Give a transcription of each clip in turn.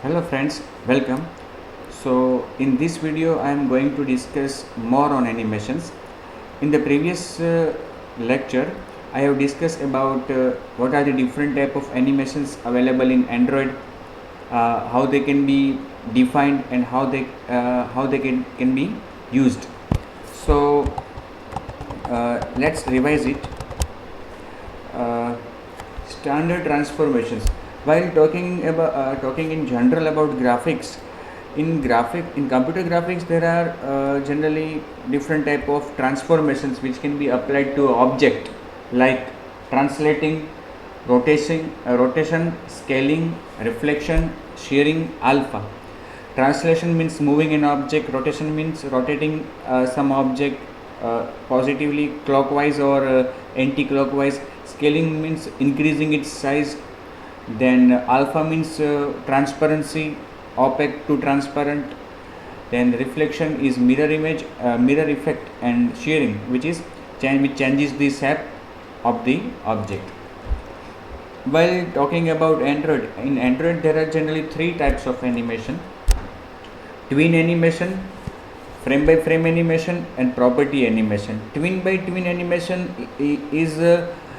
Hello friends, welcome. So in this video I am going to discuss more on animations. In the previous lecture I have discussed about what are the different type of animations available in Android, how they can be defined and how they can be used. So let's revise it. Standard transformations. While talking in general about graphics, in computer graphics there are generally different type of transformations which can be applied to object, like translating, rotation, scaling, reflection, shearing, alpha. Translation means moving an object, rotation means rotating some object positively clockwise or anti-clockwise. Scaling means increasing its size. Then alpha means transparency, opaque to transparent. Then reflection is mirror image, mirror effect, and shearing, which changes the shape of the object. While talking about Android, in Android there are generally three types of animation: twin animation, frame by frame animation, and property animation. Twin by twin animation is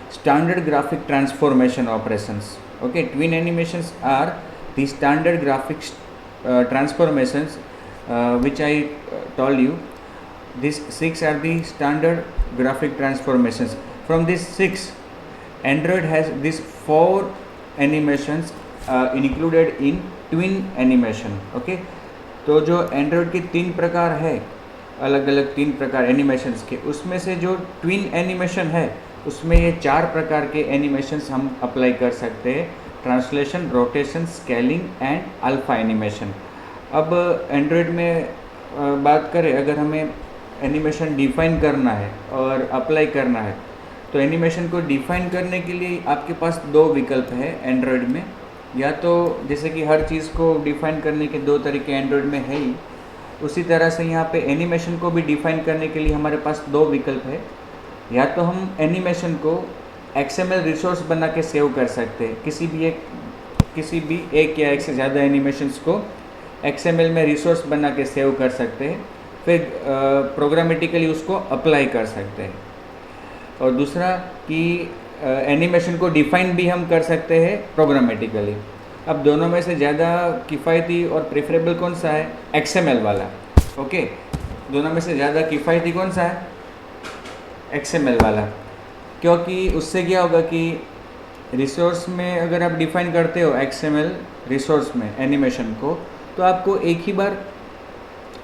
standard graphic transformation operations. Okay, twin animations are the standard graphics transformations which I told you. These 6 are the standard graphic transformations. From these 6, Android has these 4 animations included in twin animation. Okay, तो जो Android के 3 प्रकार है, अलग अलग 3 प्रकार animations के, उसमें से जो ट्विन एनिमेशन है उसमें ये 4 प्रकार के एनिमेशंस हम अप्लाई कर सकते हैं: translation, rotation, scaling and alpha animation. अब एंड्रॉयड में बात करें, अगर हमें एनिमेशन डिफाइन करना है और अप्लाई करना है, तो एनिमेशन को डिफाइन करने के लिए आपके पास 2 विकल्प है एंड्रॉयड में. या तो जैसे कि हर चीज़ को डिफ़ाइन करने के 2 तरीके एंड्रॉयड में है ही, उसी तरह से यहाँ पे एनिमेशन को भी डिफ़ाइन करने के लिए हमारे पास 2 विकल्प है. या तो हम एनिमेशन को XML रिसोर्स बना के सेव कर सकते हैं, किसी भी एक या एक से ज़्यादा एनिमेशंस को XML में रिसोर्स बना के सेव कर सकते हैं, फिर प्रोग्रामेटिकली उसको अप्लाई कर सकते हैं. और दूसरा कि एनिमेशन को डिफ़ाइन भी हम कर सकते हैं प्रोग्रामेटिकली. अब दोनों में से ज़्यादा किफ़ायती और प्रेफरेबल कौन सा है? XML वाला. ओके, दोनों में से ज़्यादा किफ़ायती कौन सा है? XML वाला. क्योंकि उससे क्या होगा कि रिसोर्स में अगर आप डिफ़ाइन करते हो XML रिसोर्स में एनिमेशन को, तो आपको एक ही बार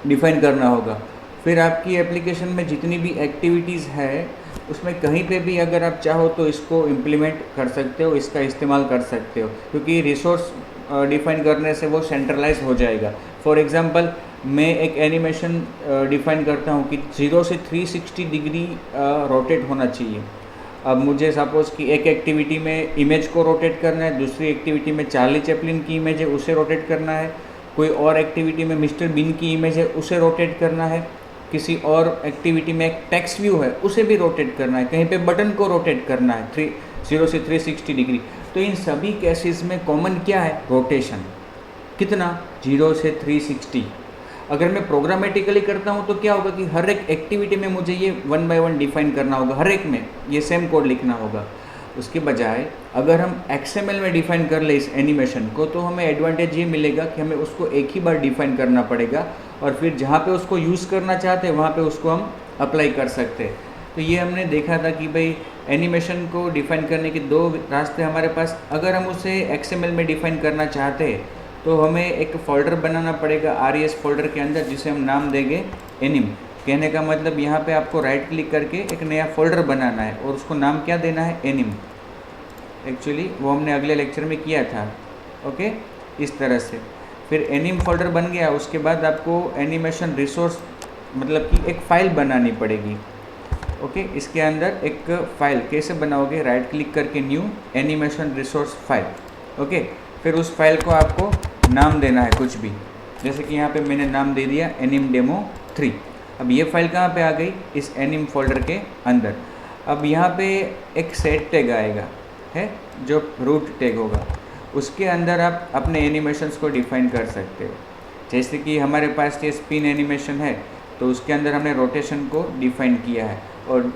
डिफ़ाइन करना होगा. फिर आपकी एप्लीकेशन में जितनी भी एक्टिविटीज़ है उसमें कहीं पे भी अगर आप चाहो तो इसको इम्प्लीमेंट कर सकते हो, इसका इस्तेमाल कर सकते हो, क्योंकि रिसोर्स डिफ़ाइन करने से वो सेंट्रलाइज हो जाएगा. फॉर एग्ज़ाम्पल, मैं एक एनिमेशन डिफ़ाइन करता हूँ कि 0 से 360 डिग्री रोटेट होना चाहिए. अब मुझे सपोज़ कि एक एक्टिविटी में इमेज को रोटेट करना है, दूसरी एक्टिविटी में चार्ली चैपलिन की इमेज है उसे रोटेट करना है, कोई और एक्टिविटी में मिस्टर बीन की इमेज है उसे रोटेट करना है, किसी और एक्टिविटी में एक टेक्स्ट व्यू है उसे भी रोटेट करना है, कहीं पे बटन को रोटेट करना है 0 से 360 डिग्री. तो इन सभी केसेस में कॉमन क्या है? रोटेशन. कितना? 0 से 360. अगर मैं प्रोग्रामेटिकली करता हूँ तो क्या होगा कि हर एक एक्टिविटी में मुझे ये 1 बाय 1 डिफ़ाइन करना होगा, हर एक में ये सेम कोड लिखना होगा. उसके बजाय अगर हम XML में डिफ़ाइन कर ले इस एनिमेशन को, तो हमें एडवांटेज ये मिलेगा कि हमें उसको एक ही बार डिफ़ाइन करना पड़ेगा और फिर जहाँ पे उसको यूज़ करना चाहते हैं वहाँ पे उसको हम अप्लाई कर सकते हैं. तो ये हमने देखा था कि भाई एनिमेशन को डिफ़ाइन करने के 2 रास्ते हमारे पास. अगर हम उसे XML में डिफ़ाइन करना चाहते हैं तो हमें एक फ़ोल्डर बनाना पड़ेगा RES फोल्डर के अंदर, जिसे हम नाम देंगे एनिम. कहने का मतलब यहाँ पे आपको राइट क्लिक करके एक नया फ़ोल्डर बनाना है और उसको नाम क्या देना है? एनिम. एक्चुअली वो हमने अगले लेक्चर में किया था. ओके, इस तरह से फिर एनिम फोल्डर बन गया. उसके बाद आपको एनिमेशन रिसोर्स मतलब कि एक फ़ाइल बनानी पड़ेगी. ओके, इसके अंदर एक फ़ाइल कैसे बनाओगे? राइट क्लिक करके new animation resource file. Okay, फिर उस फाइल को आपको नाम देना है कुछ भी, जैसे कि यहाँ पे मैंने नाम दे दिया एनिम डेमो 3. अब ये फाइल कहाँ पे आ गई? इस एनिम फोल्डर के अंदर. अब यहाँ पे एक सेट टैग आएगा है जो रूट टैग होगा. उसके अंदर आप अपने एनिमेशंस को डिफाइन कर सकते हो। जैसे कि हमारे पास ये स्पिन एनिमेशन है, तो उसके अंदर हमने रोटेशन को डिफाइन किया है, और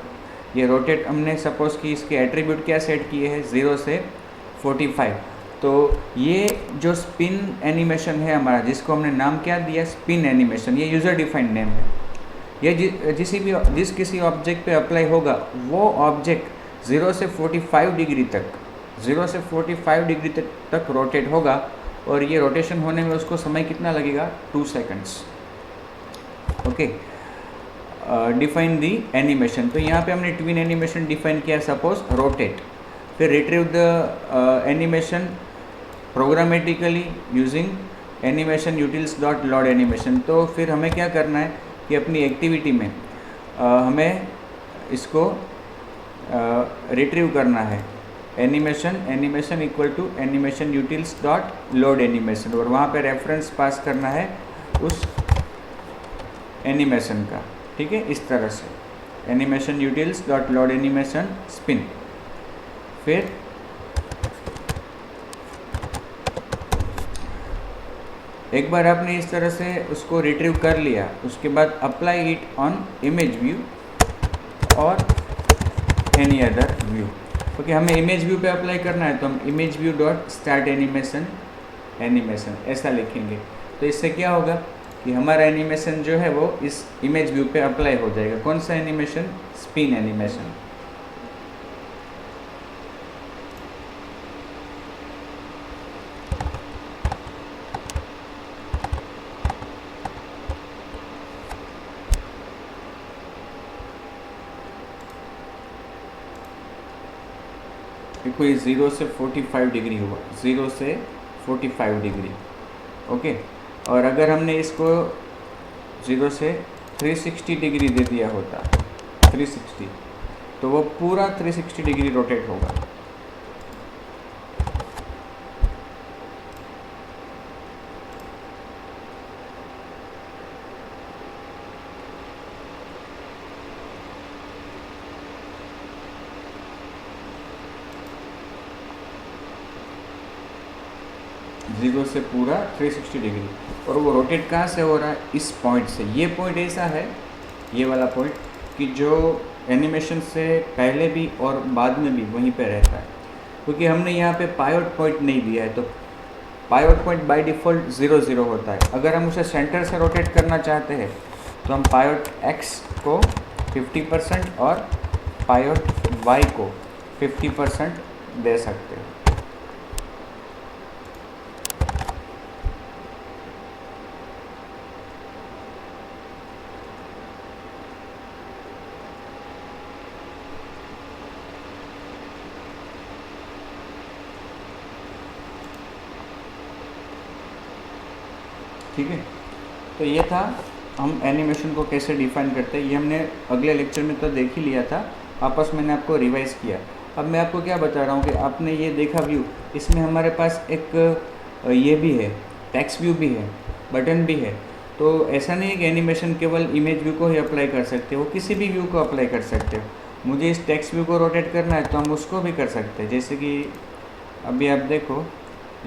ये रोटेट हमने सपोज़ कि इसके एट्रीब्यूट क्या सेट किए हैं 0 से 45। तो ये जो स्पिन एनिमेशन है हमारा, जिसको हमने नाम क्या दिया, स्पिन एनिमेशन, ये यूज़र डिफाइंड नेम है। ये जिस किसी ऑब्जेक्ट पे अप्लाई होगा, वो ऑब्जेक्ट 0 से 45 डिग्री तक 0 से 45 डिग्री तक रोटेट होगा, और ये रोटेशन होने में उसको समय कितना लगेगा, 2 seconds. Okay, define the animation. तो यहाँ पे हमने ट्विन एनिमेशन डिफाइन किया, सपोज रोटेट। फिर retrieve the animation programmatically using animation utils dot load animation. तो फिर हमें क्या करना है कि अपनी एक्टिविटी में हमें इसको रिट्रीव करना है, animation equal to animation utils dot load animation, और वहाँ पे रेफरेंस पास करना है उस एनिमेशन का। ठीक है, इस तरह से animation utils dot load animation spin. फिर एक बार आपने इस तरह से उसको रिट्रीव कर लिया, उसके बाद apply it on image view और एनी अदर व्यू। क्योंकि हमें इमेज व्यू पे अप्लाई करना है, तो हम image view dot start animation ऐसा लिखेंगे। तो इससे क्या होगा कि हमारा एनिमेशन जो है वो इस इमेज व्यू पे अप्लाई हो जाएगा। कौन सा एनिमेशन, स्पिन एनिमेशन। कोई 0 से 45 डिग्री हुआ, 0 से 45 डिग्री। ओके, और अगर हमने इसको 0 से 360 डिग्री दे दिया होता, 360, तो वो पूरा 360 डिग्री रोटेट होगा। जीरो से पूरा 360 डिग्री, और वो रोटेट कहाँ से हो रहा है, इस पॉइंट से। ये पॉइंट ऐसा है, ये वाला पॉइंट, कि जो एनिमेशन से पहले भी और बाद में भी वहीं पे रहता है। क्योंकि हमने यहाँ पे पायोट पॉइंट नहीं दिया है, तो पायोट पॉइंट बाय डिफ़ॉल्ट 0 0 होता है। अगर हम उसे सेंटर से रोटेट करना चाहते हैं, तो हम पायोट x को 50% और पायोट y को 50% दे सकते हैं। ठीक है, तो ये था हम एनिमेशन को कैसे डिफाइन करते हैं। ये हमने अगले लेक्चर में तो देख ही लिया था, आपस मैंने आपको रिवाइज़ किया। अब मैं आपको क्या बता रहा हूँ कि आपने ये देखा व्यू, इसमें हमारे पास एक ये भी है, टेक्स्ट व्यू भी है, बटन भी है। तो ऐसा नहीं है कि एनिमेशन केवल इमेज व्यू को ही अप्लाई कर सकते हो, किसी भी व्यू को अप्लाई कर सकते हो। मुझे इस टेक्स्ट व्यू को रोटेट करना है, तो हम उसको भी कर सकते हैं। जैसे कि अभी आप देखो,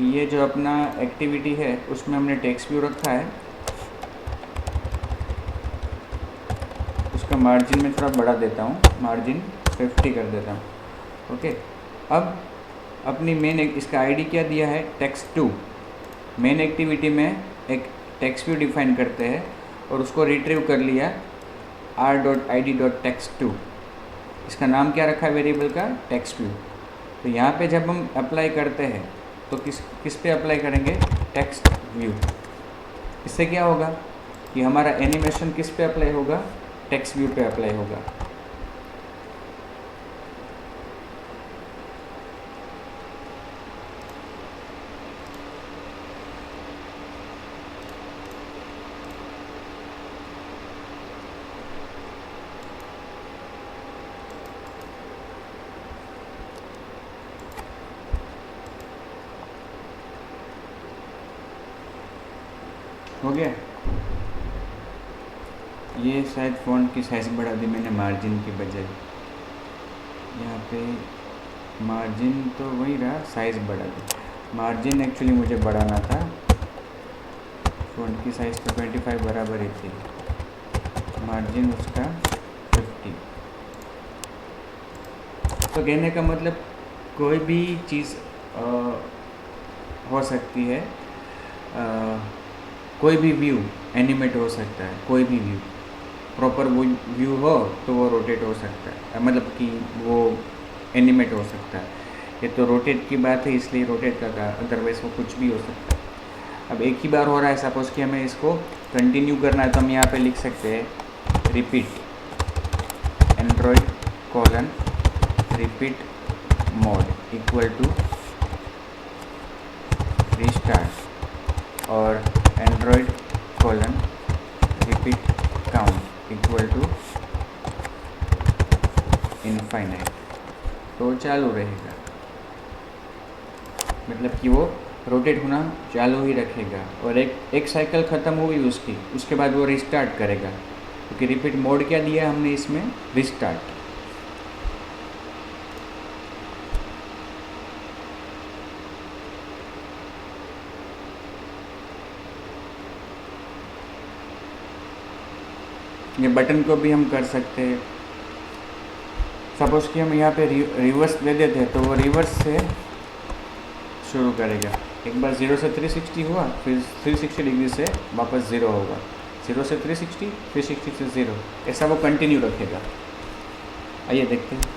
ये जो अपना एक्टिविटी है उसमें हमने टेक्स्ट व्यू रखा है, उसका मार्जिन में थोड़ा बढ़ा देता हूँ, मार्जिन 50 कर देता हूँ। ओके, अब अपनी मेन इसका आईडी क्या दिया है, text2। मेन एक्टिविटी में एक टेक्स्ट व्यू डिफाइन करते हैं और उसको रिट्रीव कर लिया r.id.text2। इसका नाम क्या रखा है वेरिएबल का, टेक्स्ट व्यू। तो यहाँ पे जब हम अप्लाई करते हैं तो किस पे अप्लाई करेंगे, टेक्स्ट व्यू। इससे क्या होगा कि हमारा एनिमेशन किस पे अप्लाई होगा, टेक्स्ट व्यू पे अप्लाई होगा। हो गया। ये शायद फ़ॉन्ट की साइज़ बढ़ा दी मैंने मार्जिन की बजाय, यहाँ पे मार्जिन तो वही रहा, साइज़ बढ़ा दी। मार्जिन एक्चुअली मुझे बढ़ाना था, फ़ॉन्ट की साइज़ तो 25 बराबर ही थी, मार्जिन उसका 50। तो कहने का मतलब कोई भी चीज़ हो सकती है, कोई भी व्यू एनिमेट हो सकता है, कोई भी व्यू प्रॉपर वो व्यू हो तो वो रोटेट हो सकता है, मतलब कि वो एनिमेट हो सकता है। ये तो रोटेट की बात है इसलिए रोटेट का कहा, अदरवाइज़ वो कुछ भी हो सकता है। अब एक ही बार हो रहा है, सपोज़ कि हमें इसको कंटिन्यू करना है तो हम यहाँ पे लिख सकते हैं repeat Android colon repeat mode equal to restart और Android colon repeat count equal to infinite. तो चालू रहेगा, मतलब कि वो रोटेट होना चालू ही रखेगा और एक साइकिल ख़त्म हुई उसकी, उसके बाद वो रिस्टार्ट करेगा, क्योंकि रिपीट मोड क्या दिया हमने इसमें, रिस्टार्ट। ये बटन को भी हम कर सकते हैं, सपोज़ कि हम यहाँ पे रिवर्स दे देते हैं तो वो रिवर्स से शुरू करेगा। एक बार 0 से 360 हुआ, फिर 360 डिग्री से वापस 0 होगा, 0 से 360, 360 से 0, ऐसा वो कंटिन्यू रखेगा। आइए देखते हैं।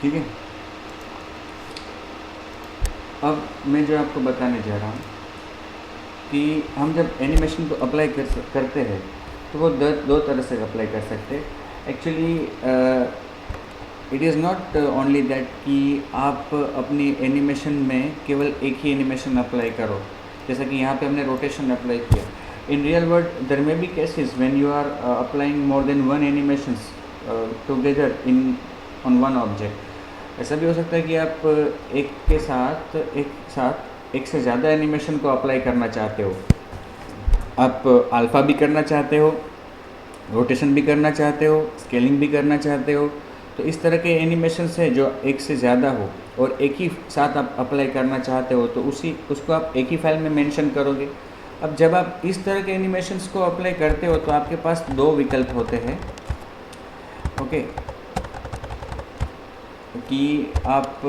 ठीक है, अब मैं जो आपको बताने जा रहा हूँ कि हम जब एनिमेशन को अप्लाई करते हैं तो वो दो तरह से अप्लाई कर सकते हैं। Actually it is not only that कि आप अपनी एनिमेशन में केवल एक ही एनिमेशन अप्लाई करो, जैसा कि यहाँ पे हमने रोटेशन अप्लाई किया। In real world there may be cases when you are applying more than one animations together in on one object. ऐसा भी हो सकता है कि आप एक से ज़्यादा एनिमेशन को अप्लाई करना चाहते हो, आप अल्फ़ा भी करना चाहते हो, रोटेशन भी करना चाहते हो, स्केलिंग भी करना चाहते हो। तो इस तरह के एनिमेशन है जो एक से ज़्यादा हो और एक ही साथ आप अप्लाई करना चाहते हो, तो उसको आप एक ही फाइल में मेंशन करोगे। अब जब आप इस तरह के एनिमेशंस को अप्लाई करते हो तो आपके पास दो विकल्प होते हैं, ओके, कि आप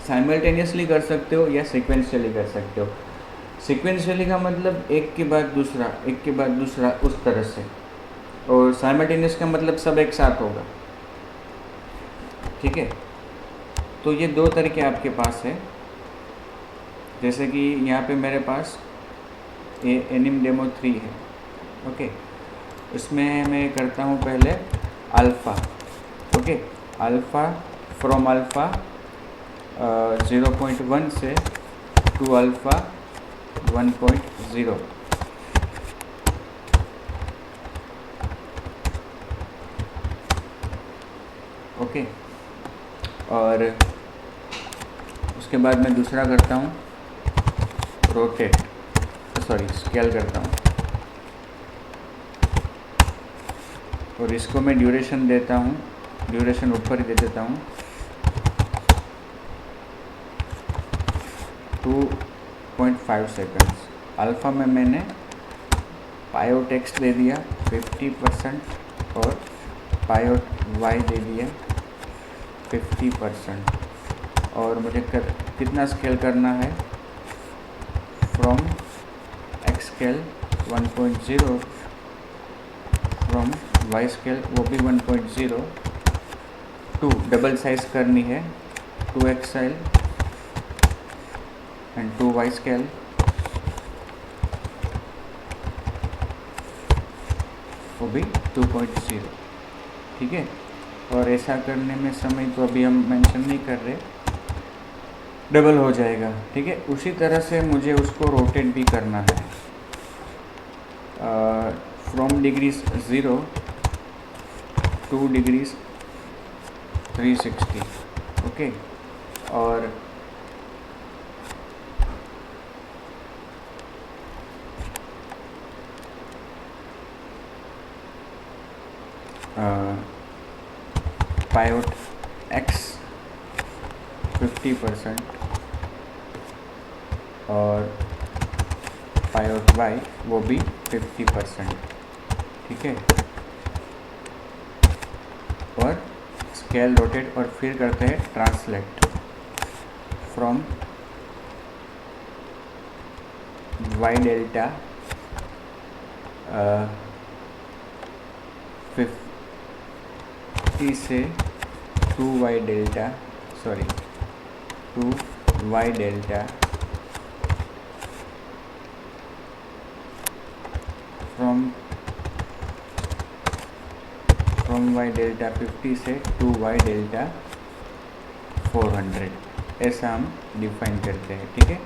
साइमल्टेनियसली कर सकते हो या सीक्वेंशियली कर सकते हो। सीक्वेंशियली का मतलब एक के बाद दूसरा, एक के बाद दूसरा, उस तरह से, और साइमल्टेनियस का मतलब सब एक साथ होगा। ठीक है, तो ये दो तरीके आपके पास है। जैसे कि यहाँ पे मेरे पास एनिम डेमो 3 है, ओके, इसमें मैं करता हूँ पहले alpha, okay, alpha from alpha 0.1 से टू अल्फ़ा 1.0, ओके, और उसके बाद मैं दूसरा करता हूँ रोटेट, सॉरी स्केल करता हूँ, और इसको मैं ड्यूरेशन देता हूँ, ड्यूरेशन ऊपर ही दे देता हूँ 2.5 सेकंड्स। अल्फ़ा में मैंने पायो टेक्स्ट दे दिया 50% और पायो वाई दे दिया 50%, और मुझे कितना स्केल करना है, from X scale 1.0, from Y scale वो भी 1.0 टू डबल साइज करनी है 2xl एंड 2y स्केल, वो भी 2.0। ठीक है, और ऐसा करने में समय तो अभी हम मेंशन नहीं कर रहे, डबल हो जाएगा। ठीक है, उसी तरह से मुझे उसको रोटेट भी करना है फ्रॉम डिग्रीज 0 2 डिग्रीज 360, ओके। और पायोट एक्स 50% और पायोट वाई वो भी 50%, ठीक है। और स्केल रोटेट और फिर करते हैं ट्रांसलेट फ्रॉम वाई डेल्टा 50 से 2y delta, sorry 2y delta from y delta 50 से 2y डेल्टा 400, ऐसा हम डिफाइन करते हैं, ठीक है।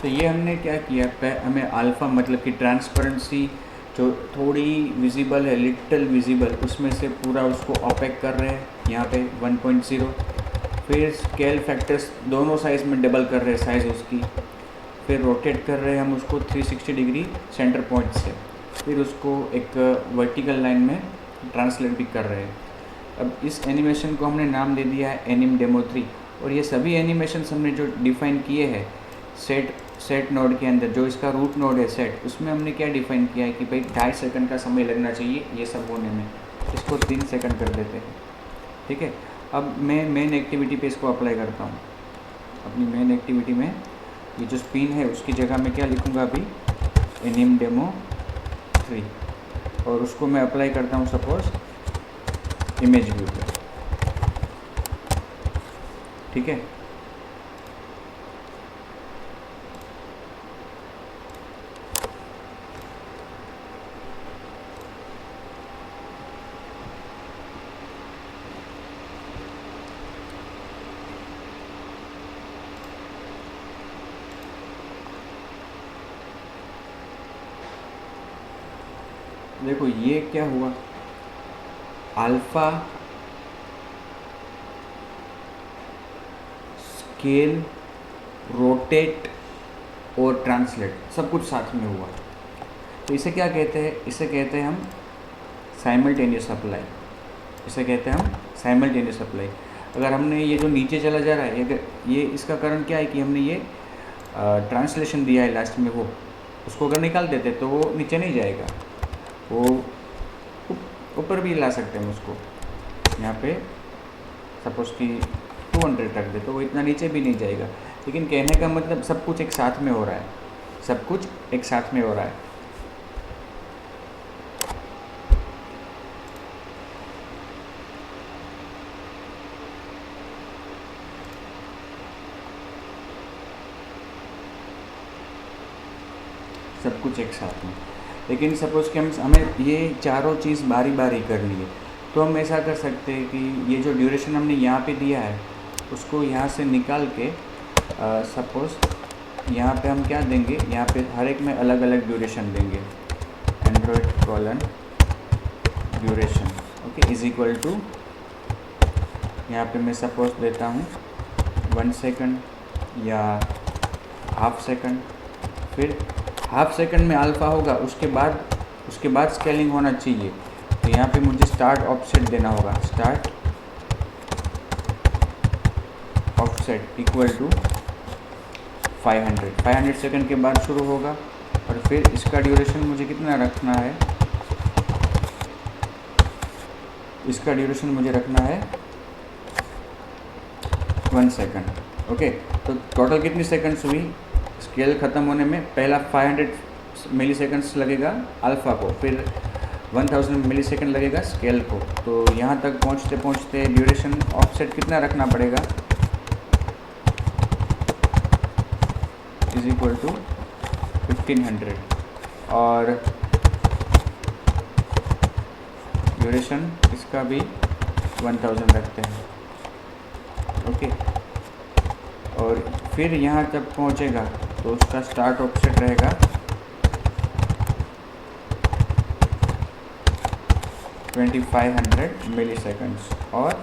तो ये हमने क्या किया, हमें अल्फ़ा मतलब कि ट्रांसपेरेंसी जो थोड़ी विजिबल है, लिटिल विजिबल, उसमें से पूरा उसको ओपेक कर रहे हैं यहाँ पे 1.0। फिर स्केल फैक्टर्स दोनों साइज़ में डबल कर रहे हैं साइज़ उसकी। फिर रोटेट कर रहे हैं हम उसको 360 डिग्री सेंटर पॉइंट से। फिर उसको एक वर्टिकल लाइन में ट्रांसलेट भी कर रहे हैं। अब इस एनिमेशन को हमने नाम दे दिया है एनिम डेमो 3। और ये सभी एनिमेशंस हमने जो डिफ़ाइन किए हैं सेट नोड के अंदर, जो इसका रूट नोड है सेट, उसमें हमने क्या डिफ़ाइन किया है कि भाई 2.5 सेकंड का समय लगना चाहिए ये सब होने में। इसको 3 सेकंड कर देते हैं, ठीक है। अब मैं मेन एक्टिविटी पे इसको अप्लाई करता हूँ। अपनी मेन एक्टिविटी में ये जो स्पिन है उसकी जगह मैं क्या लिखूँगा अभी, एनिम डेमो 3, और उसको मैं अप्लाई करता हूँ सपोज इमेज व्यू पे, ठीक है। देखो ये क्या हुआ, अल्फ़ा, स्केल, रोटेट और ट्रांसलेट सब कुछ साथ में हुआ। तो इसे क्या कहते हैं, इसे कहते हैं हम साइमल्टेनियस अप्लाई। इसे कहते हैं हम साइमल्टेनियस अप्लाई। अगर हमने ये जो नीचे चला जा रहा है, ये इसका कारण क्या है कि हमने ये ट्रांसलेशन दिया है लास्ट में, वो उसको अगर निकाल देते तो वो नीचे नहीं जाएगा, वो ऊपर भी ला सकते हैं उसको। यहाँ पे सपोज कि 200 रख दे तो वो इतना नीचे भी नहीं जाएगा। लेकिन कहने का मतलब सब कुछ एक साथ में हो रहा है, सब कुछ एक साथ में हो रहा है। सब कुछ एक साथ में। लेकिन सपोज़ कि हमें ये चारों चीज़ बारी बारी करनी है, तो हम ऐसा कर सकते हैं कि ये जो ड्यूरेशन हमने यहाँ पे दिया है उसको यहाँ से निकाल के सपोज़ यहाँ पे हम क्या देंगे, यहाँ पे हर एक में अलग अलग ड्यूरेशन देंगे। Android colon duration, okay, is equal to, यहाँ पे मैं सपोज़ देता हूँ 1 सेकंड या हाफ सेकंड। फिर हाफ सेकंड में अल्फ़ा होगा, उसके बाद स्केलिंग होना चाहिए। तो यहाँ पे मुझे स्टार्ट ऑफसेट देना होगा, start offset equal to 500 second के बाद शुरू होगा। और फिर इसका ड्यूरेशन मुझे कितना रखना है, इसका ड्यूरेशन मुझे रखना है 1 सेकंड, ओके। तो टोटल कितनी सेकंड्स हुई स्केल ख़त्म होने में, पहला 500 मिली सेकंड्स लगेगा अल्फ़ा को, फिर 1000 मिली सेकंड लगेगा स्केल को। तो यहाँ तक पहुँचते पहुँचते ड्यूरेशन ऑफसेट कितना रखना पड़ेगा, इज इक्वल टू 1500, और ड्यूरेशन इसका भी 1000 रखते हैं, ओके। और फिर यहाँ तक पहुँचेगा तो उसका स्टार्ट ऑफसेट रहेगा 2500 मिली सेकंड्स, और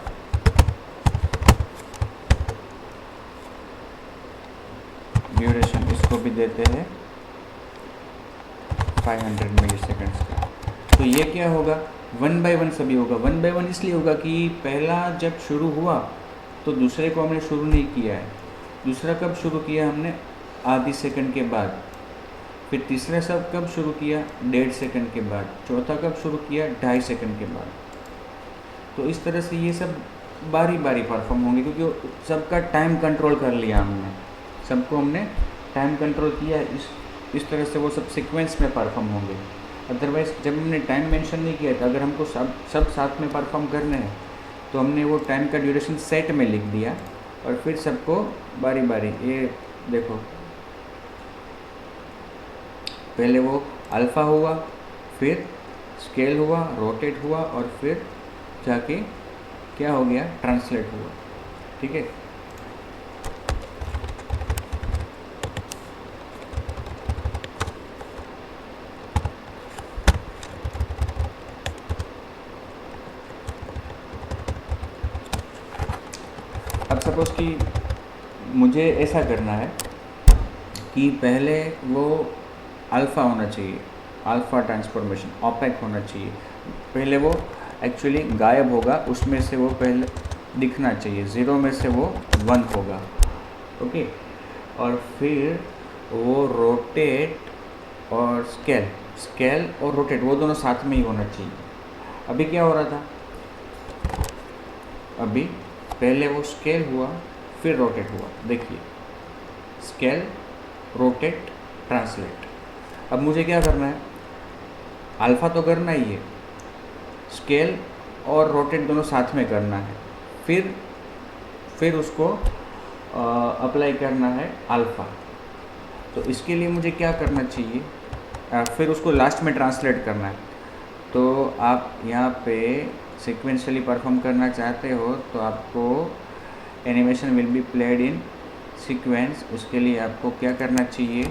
ड्यूरेशन इसको भी देते हैं 500 मिली सेकेंड्स का। तो ये क्या होगा, 1 बाय 1 सभी होगा। 1 बाय 1 इसलिए होगा कि पहला जब शुरू हुआ तो दूसरे को हमने शुरू नहीं किया है, दूसरा कब शुरू किया हमने, आधी सेकंड के बाद। फिर तीसरा सब कब शुरू किया, 1.5 सेकंड के बाद। चौथा कब शुरू किया, 2.5 सेकंड के बाद। तो इस तरह से ये सब बारी बारी परफॉर्म होंगे, क्योंकि सबका टाइम कंट्रोल कर लिया हमने, सबको हमने टाइम कंट्रोल किया। इस तरह से वो सब सीक्वेंस में परफॉर्म होंगे। अदरवाइज़ जब हमने टाइम मेंशन नहीं किया था, अगर हमको सब साथ में परफॉर्म करने हैं तो हमने वो टाइम का ड्यूरेशन सेट में लिख दिया और फिर सबको बारी बारी। ये देखो, पहले वो अल्फ़ा हुआ, फिर स्केल हुआ, रोटेट हुआ और फिर जाके क्या हो गया, ट्रांसलेट हुआ। ठीक है, अब सपोज़ कि मुझे ऐसा करना है कि पहले वो अल्फ़ा होना चाहिए, अल्फ़ा ट्रांसफॉर्मेशन ओपेक होना चाहिए। पहले वो एक्चुअली गायब होगा, उसमें से वो पहले दिखना चाहिए, 0 में से वो 1 होगा। ओके, और फिर वो रोटेट और स्केल और रोटेट वो दोनों साथ में ही होना चाहिए। अभी क्या हो रहा था, अभी पहले वो स्केल हुआ फिर रोटेट हुआ। देखिए, स्केल, रोटेट, ट्रांसलेट। अब मुझे क्या करना है, अल्फ़ा तो करना ही है, स्केल और रोटेट दोनों साथ में करना है, फिर उसको अप्लाई करना है अल्फ़ा। तो इसके लिए मुझे क्या करना चाहिए, फिर उसको लास्ट में ट्रांसलेट करना है। तो आप यहाँ पे सीक्वेंशियली परफॉर्म करना चाहते हो तो आपको animation will be played in sequence. उसके लिए आपको क्या करना चाहिए,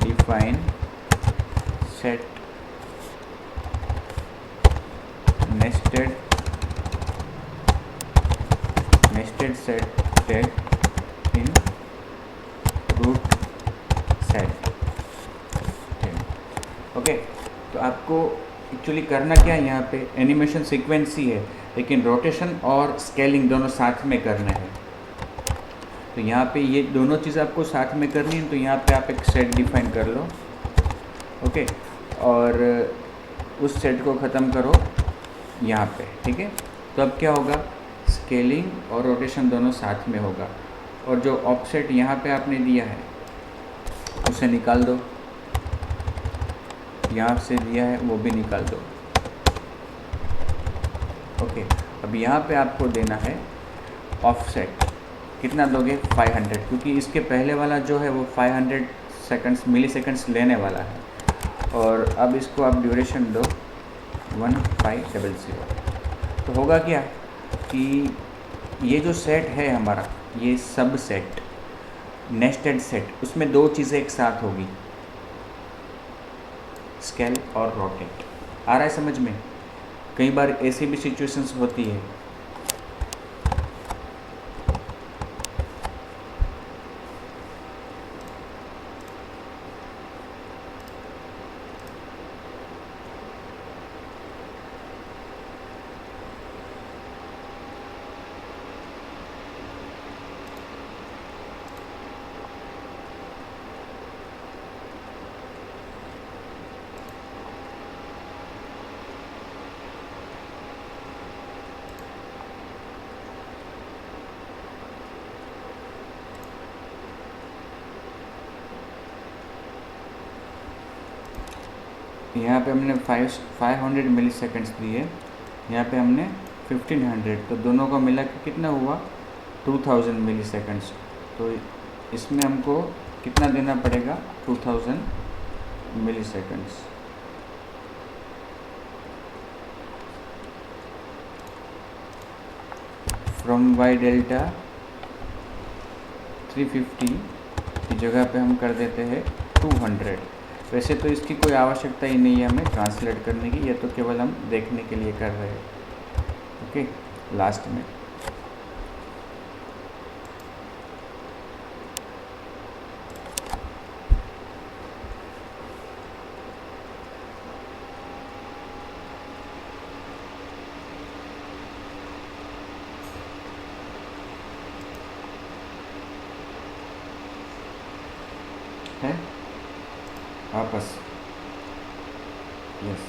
डिफाइन सेट नेस्टेड सेट इन रूट सेट। ओके, तो आपको एक्चुअली करना क्या है, यहाँ पे एनिमेशन सीक्वेंस ही है लेकिन रोटेशन और स्केलिंग दोनों साथ में करना है। तो यहाँ पे ये दोनों चीज़ आपको साथ में करनी है, तो यहाँ पे आप एक सेट डिफाइन कर लो। ओके, और उस सेट को ख़त्म करो यहाँ पे। ठीक है, तो अब क्या होगा, स्केलिंग और रोटेशन दोनों साथ में होगा। और जो ऑफसेट यहाँ पे आपने दिया है उसे निकाल दो, यहाँ से दिया है वो भी निकाल दो। ओके, अब यहाँ पे आपको देना है ऑफसेट। कितना दोगे, 500, क्योंकि इसके पहले वाला जो है वो 500 सेकंड्स मिली सेकंड्स लेने वाला है। और अब इसको आप ड्यूरेशन दो 1500। तो होगा क्या कि ये जो सेट है हमारा, ये सब सेट नेस्टेड सेट, उसमें दो चीज़ें एक साथ होगी, स्केल और रोटेट। आ रहा है समझ में? कई बार ऐसी भी सिचुएशंस होती है। यहाँ पे हमने 500 मिली सेकेंड्स दिए, यहाँ पे हमने 1500, तो दोनों का मिला के कितना हुआ, 2000 मिली सेकेंड्स। तो इसमें हमको कितना देना पड़ेगा, 2000 मिली सेकेंड्स। फ्रॉम वाई डेल्टा 350 की जगह पे हम कर देते हैं 200। वैसे तो इसकी कोई आवश्यकता ही नहीं है हमें ट्रांसलेट करने की, ये तो केवल हम देखने के लिए कर रहे हैं। ओके, लास्ट में है वापस, यस।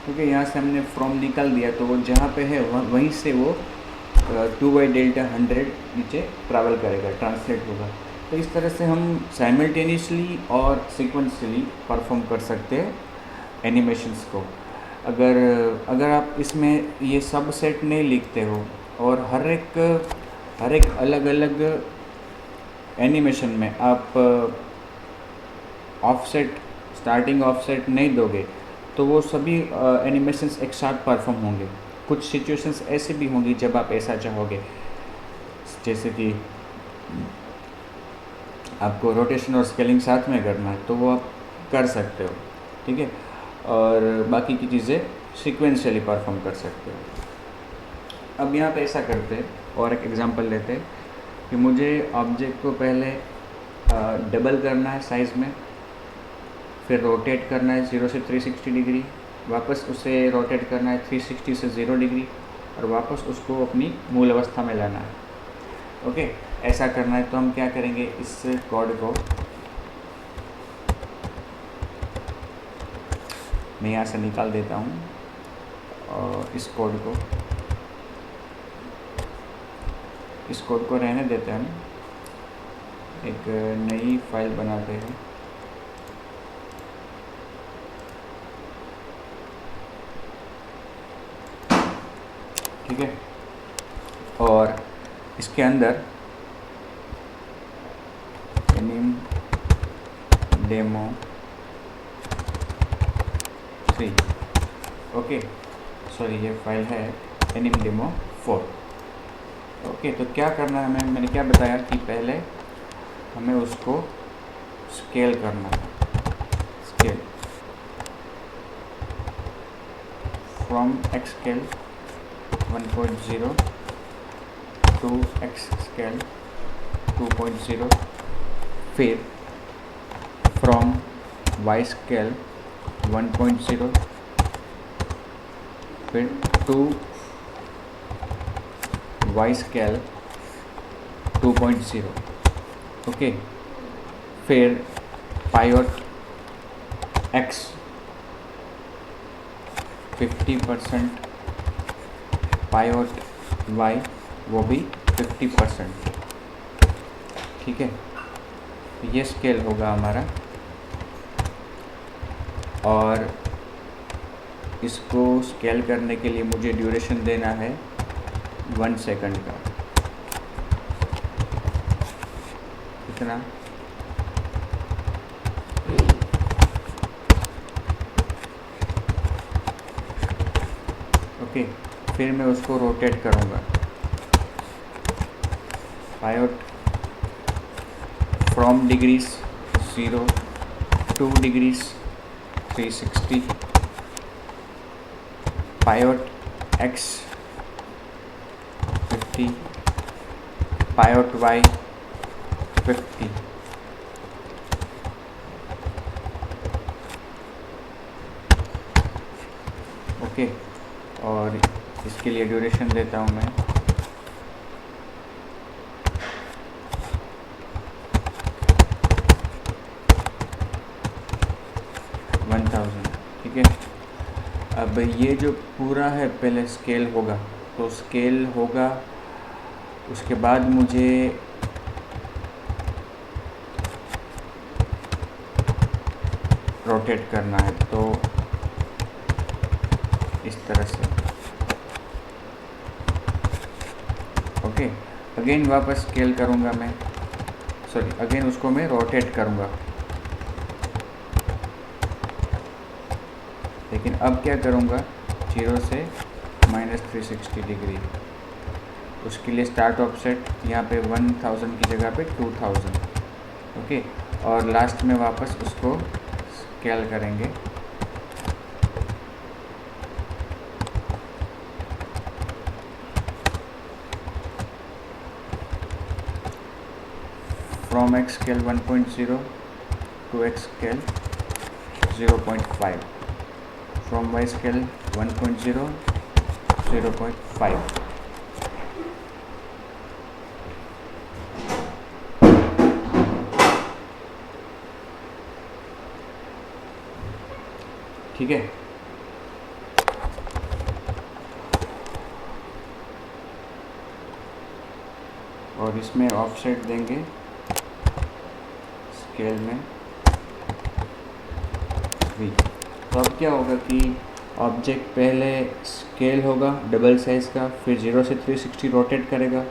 क्योंकि यहाँ से हमने फ्रॉम निकाल दिया, तो वो जहाँ पे है वहीं से वो 2/Δ100 नीचे ट्रैवल करेगा, ट्रांसलेट होगा। तो इस तरह से हम साइमल्टेनियसली और सीक्वेंशियली परफॉर्म कर सकते हैं एनिमेशंस को। अगर आप इसमें ये सब सेट नहीं लिखते हो और हर एक अलग अलग एनिमेशन में आप ऑफसेट, स्टार्टिंग ऑफसेट नहीं दोगे, तो वो सभी एनिमेशंस एक साथ परफॉर्म होंगे। कुछ सिचुएशंस ऐसे भी होंगी जब आप ऐसा चाहोगे, जैसे कि आपको रोटेशन और स्केलिंग साथ में करना है, तो वो आप कर सकते हो, ठीक है। और बाकी की चीज़ें सीक्वेंशियली परफॉर्म कर सकते हो। अब यहाँ पे ऐसा करते हैं और एक एग्जांपल लेते हैं कि मुझे ऑब्जेक्ट को पहले डबल करना है साइज़ में, फिर रोटेट करना है 0 से 360 डिग्री, वापस उसे रोटेट करना है 360 से 0 डिग्री, और वापस उसको अपनी मूल अवस्था में लाना है। ओके, ऐसा करना है। तो हम क्या करेंगे, इस कोड को मैं यहाँ से निकाल देता हूँ और इस कोड को रहने देते हैं। हम एक नई फाइल बनाते हैं। ठीक है, और इसके अंदर एनिम डेमो 3, ओके, सॉरी ये फाइल है एनिम डेमो 4। ओके, तो क्या करना है हमें, मैंने क्या बताया कि पहले हमें उसको स्केल करना है। Scale from X scale 1.0 to X scale 2.0, फिर फ्रॉम वाई स्केल 1.0, फिर टू वाई स्केल 2.0, ओके, फिर पायोट एक्स 50%, पायोट वाई वो भी 50%, ठीक है। ये स्केल होगा हमारा, और इसको स्केल करने के लिए मुझे ड्यूरेशन देना है 1 सेकंड का। कितना? ओके, फिर मैं उसको रोटेट करूँगा। Pivot from degrees 0 2 degrees 360, pivot X 50, pivot Y 50, okay, और इसके लिए ड्यूरेशन देता हूँ मैं 1000, ठीक है। अब ये जो पूरा है पहले स्केल होगा, तो स्केल होगा, उसके बाद मुझे रोटेट करना है, तो इस तरह से, ओके। अगेन वापस स्केल करूँगा मैं, सॉरी अगेन उसको मैं रोटेट करूँगा लेकिन अब क्या करूँगा, 0 से -360 डिग्री, उसके लिए स्टार्ट ऑफसेट यहाँ पे 1000 की जगह पे 2000, ओके। और लास्ट में वापस उसको स्केल करेंगे, from X scale 1.0 to X scale 0.5, from Y scale 1.0 0.5। ठीक है, और इसमें ऑफसेट देंगे स्केल में 3। तो अब क्या होगा कि ऑब्जेक्ट पहले स्केल होगा डबल साइज़ का, फिर 0 से 360 रोटेट करेगा,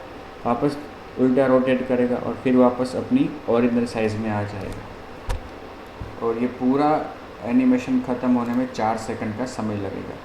वापस उल्टा रोटेट करेगा और फिर वापस अपनी ओरिजिनल साइज़ में आ जाएगा। और ये पूरा एनिमेशन ख़त्म होने में 4 सेकंड का समय लगेगा।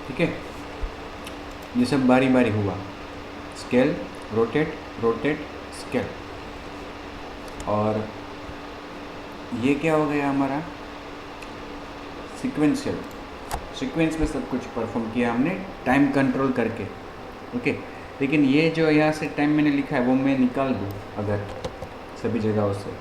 ठीक है, ये सब बारी बारी हुआ, स्केल, रोटेट, रोटेट, स्केल। और ये क्या हो गया हमारा, सीक्वेंशियल। सीक्वेंस में सब कुछ परफॉर्म किया हमने टाइम कंट्रोल करके, ओके। लेकिन ये जो यहाँ से टाइम मैंने लिखा है वो मैं निकाल दूँ अगर सभी जगहों से,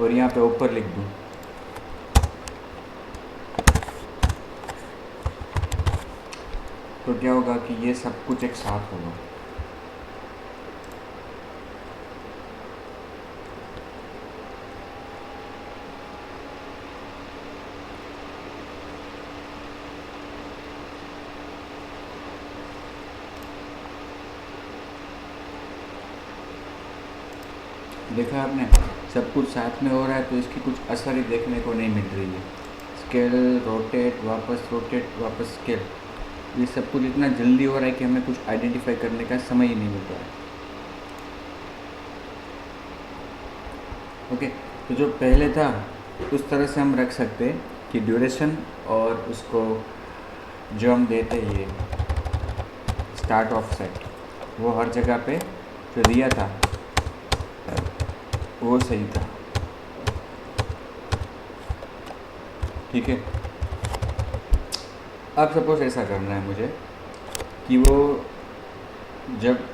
और यहाँ पे ऊपर लिख दूँ, तो क्या होगा कि ये सब कुछ एक साथ होगा। देखा आपने, सब कुछ साथ में हो रहा है तो इसकी कुछ असर ही देखने को नहीं मिल रही है। स्केल, रोटेट, वापस स्केल, ये सब कुछ इतना जल्दी हो रहा है कि हमें कुछ आइडेंटिफाई करने का समय ही नहीं मिल रहा है, ओके। तो जो पहले था उस तरह से हम रख सकते हैं कि ड्यूरेशन और उसको जो हम देते ये स्टार्ट ऑफ सेट, वो हर जगह पे जो दिया था वो सही था, ठीक है। अब सपोज ऐसा करना है मुझे कि वो जब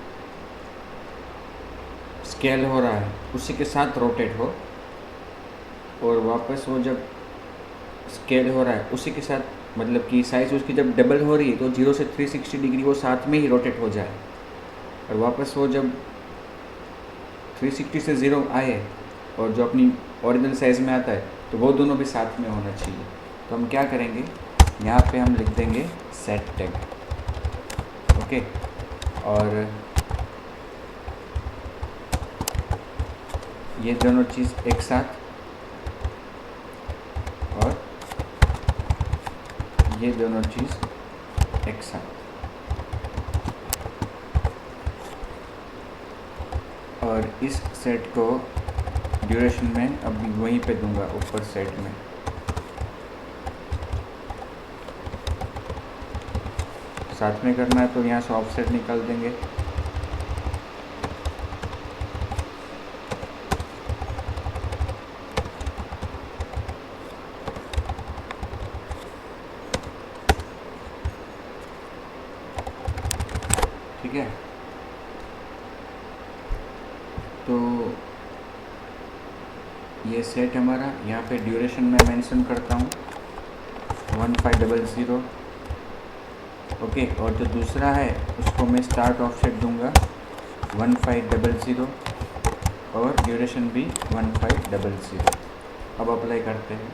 स्केल हो रहा है उसी के साथ रोटेट हो, और वापस वो जब स्केल हो रहा है उसी के साथ, मतलब कि साइज़ उसकी जब डबल हो रही है तो 0 से 360 डिग्री वो साथ में ही रोटेट हो जाए, और वापस वो जब 360 से 0 आए और जो अपनी ओरिजिनल साइज़ में आता है तो वो दोनों भी साथ में होना चाहिए। तो हम क्या करेंगे, यहाँ पे हम लिख देंगे सेट टैग, ओके। और ये दोनों चीज़ एक साथ, और ये दोनों चीज़ एक साथ, और इस सेट को ड्यूरेशन में अभी वहीं पे दूंगा ऊपर सेट में। साथ में करना है तो यहाँ से ऑफसेट निकाल देंगे, ठीक है। सेट हमारा। यहाँ पे ड्यूरेशन मैं मेंशन करता हूँ 1500। ओके, और जो दूसरा है उसको मैं स्टार्ट ऑफसेट दूंगा 1500 और ड्यूरेशन भी 1500। अब अप्लाई करते हैं।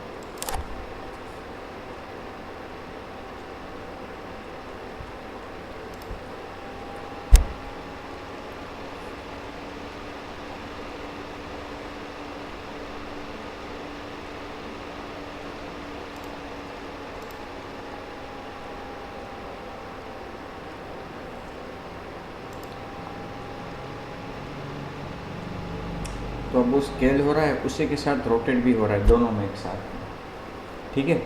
तो अब वो स्केल हो रहा है, उसी के साथ रोटेट भी हो रहा है, दोनों में एक साथ। ठीक है,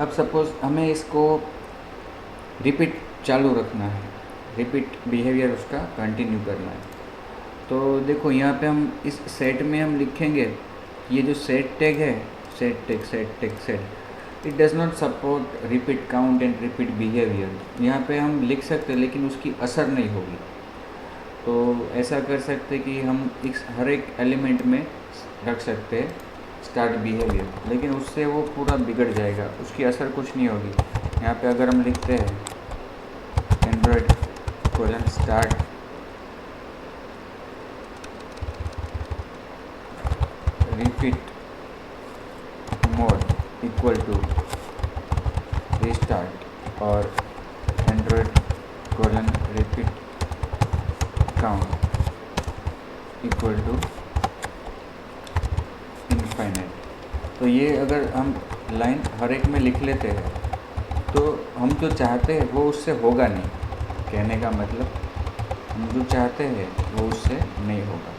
अब सपोज़ हमें इसको रिपीट चालू रखना है, रिपीट बिहेवियर उसका कंटिन्यू करना है। तो देखो यहाँ पे हम इस सेट में हम लिखेंगे, ये जो सेट टैग है, set tag, it does not support repeat count and repeat behaviour. यहाँ पे हम लिख सकते हैं लेकिन उसकी असर नहीं होगी। तो ऐसा कर सकते कि हम इस हर एक एलिमेंट में रख सकते हैं स्टार्ट बिहेवियर, लेकिन उससे वो पूरा बिगड़ जाएगा, उसकी असर कुछ नहीं होगी। यहाँ पे अगर हम लिखते हैं Android colon start repeat mode equal to restart और Android colon repeat count equal to infinite. तो ये अगर हम लाइन हर एक में लिख लेते हैं तो हम जो चाहते हैं वो उससे होगा नहीं। कहने का मतलब हम जो चाहते हैं वो उससे नहीं होगा।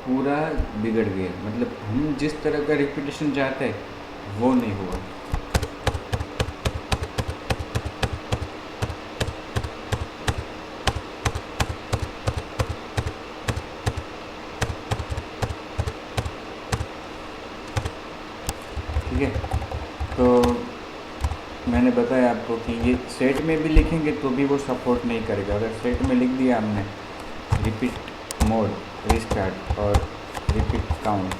पूरा बिगड़ गया, मतलब हम जिस तरह का रिपीटेशन चाहते हैं वो नहीं हुआ। ठीक है, तो मैंने बताया आपको कि ये सेट में भी लिखेंगे तो भी वो सपोर्ट नहीं करेगा। अगर सेट में लिख दिया हमने रिपीट मोड, रीस्टार्ट और रिपीट काउंट,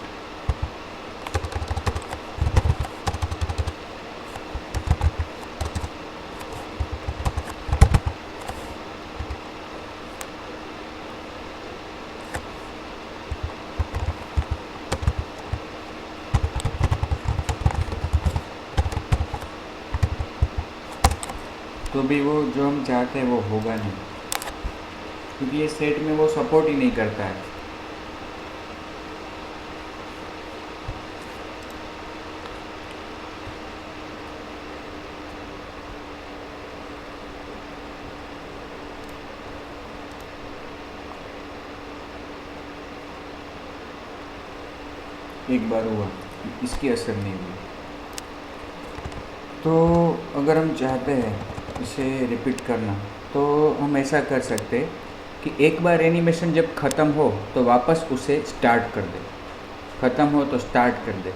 तो भी वो जो हम चाहते हैं वो होगा नहीं, क्योंकि ये सेट में वो सपोर्ट ही नहीं करता है। एक बार हुआ, इसकी असर नहीं हुई। तो अगर हम चाहते हैं इसे रिपीट करना तो हम ऐसा कर सकते हैं कि एक बार एनिमेशन जब ख़त्म हो तो वापस उसे स्टार्ट कर दे, ख़त्म हो तो स्टार्ट कर दे।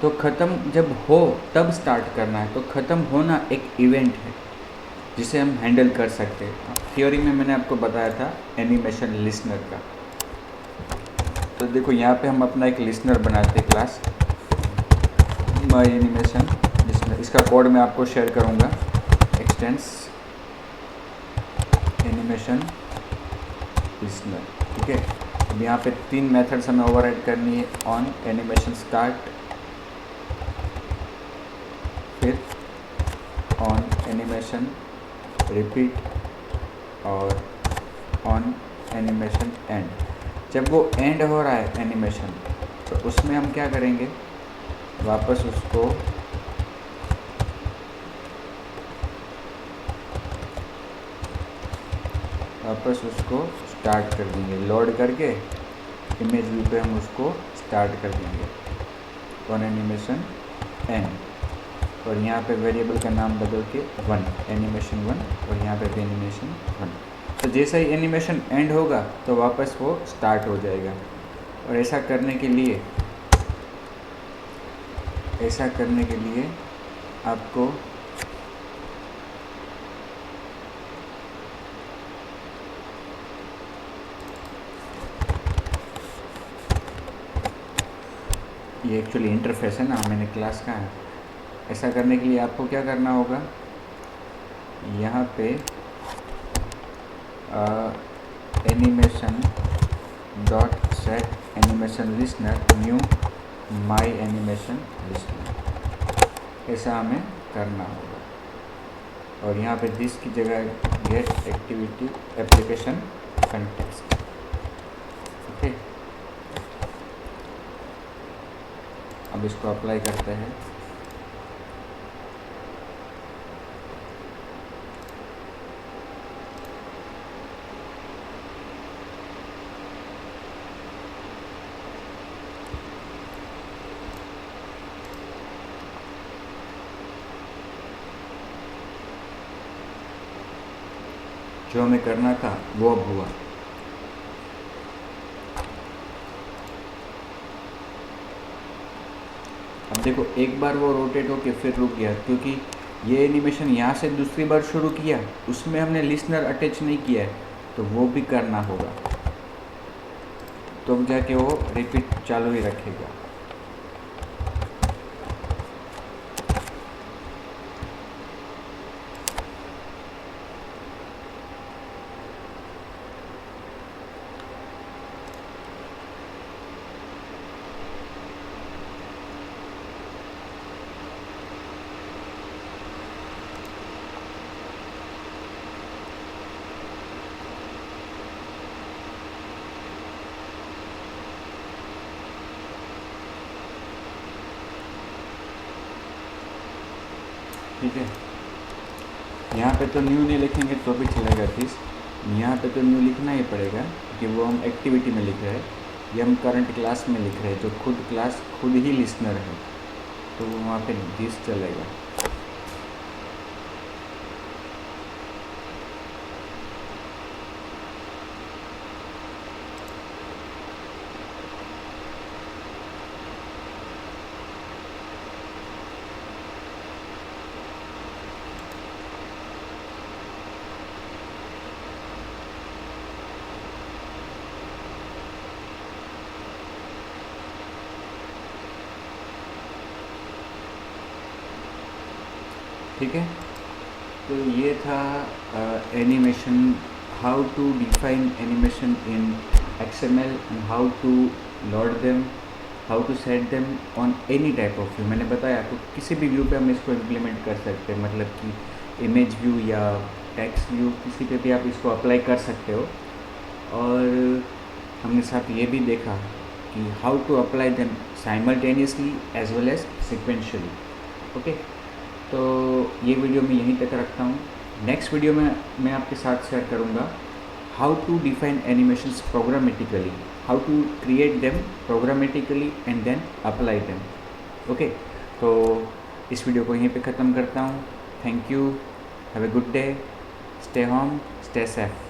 तो ख़त्म जब हो तब स्टार्ट करना है। तो ख़त्म होना एक इवेंट है जिसे हम हैंडल कर सकते हैं। थियोरी में मैंने आपको बताया था एनिमेशन लिसनर का। तो देखो यहाँ पे हम अपना एक लिसनर बनाते हैं, क्लास माय एनिमेशन लिसनर। इसका कोड मैं आपको शेयर करूँगा, एक्सटेंस एनिमेशन लिसनर। ठीक है, अब यहाँ पे 3 मेथड्स हमें ओवरराइड करनी है, ऑन एनिमेशन स्टार्ट, फिर ऑन एनिमेशन रिपीट और ऑन एनिमेशन एंड। जब वो एंड हो रहा है एनिमेशन तो उसमें हम क्या करेंगे, वापस उसको स्टार्ट कर देंगे। लोड करके इमेज व्यू पे हम उसको स्टार्ट कर देंगे ऑन एनिमेशन n, और यहाँ पे वेरिएबल का नाम बदल के 1, एनिमेशन 1, और यहाँ पे भी एनिमेशन 1। तो जैसा ही एनिमेशन एंड होगा तो वापस वो स्टार्ट हो जाएगा। और ऐसा करने के लिए आपको ये एक्चुअली इंटरफेस है ना, मैंने क्लास का है। ऐसा करने के लिए आपको क्या करना होगा, यहाँ पे animation dot set animation listener new my animation listener, ऐसा हमें करना होगा। और यहाँ पे दिस की जगह get activity application context. Okay, अब इसको अप्लाई करते हैं। जो हमें करना था वो अब हुआ। अब देखो, एक बार वो रोटेट होके फिर रुक गया, क्योंकि ये एनिमेशन यहाँ से दूसरी बार शुरू किया, उसमें हमने लिसनर अटैच नहीं किया है, तो वो भी करना होगा, तो जाके वो रिपीट चालू ही रखेगा। ठीक है, यहाँ पे तो न्यू नहीं लिखेंगे तो भी चलेगा दिस, यहाँ पे तो न्यू लिखना ही पड़ेगा, कि वो हम एक्टिविटी में लिख रहे हैं, ये हम करंट क्लास में लिख रहे हैं, जो खुद क्लास खुद ही लिसनर है, तो वहाँ पे दिस चलेगा। ठीक है, तो ये था animation, how to define animation in XML and how to load them, how to set them on any type of view. मैंने बताया तो किसी भी व्यू पे हम इसको इम्प्लीमेंट कर सकते हैं, मतलब कि इमेज व्यू या टेक्स्ट व्यू, किसी पे भी आप इसको अप्लाई कर सकते हो। और हमने साथ ये भी देखा कि how to apply them simultaneously as well as sequentially. Okay, तो ये वीडियो मैं यहीं तक रखता हूँ। नेक्स्ट वीडियो में मैं आपके साथ शेयर करूँगा how to define animations programmatically, how to create them programmatically and then apply them. Okay, तो इस वीडियो को यहीं पे ख़त्म करता हूँ। Thank you, have a good day, stay home, stay safe.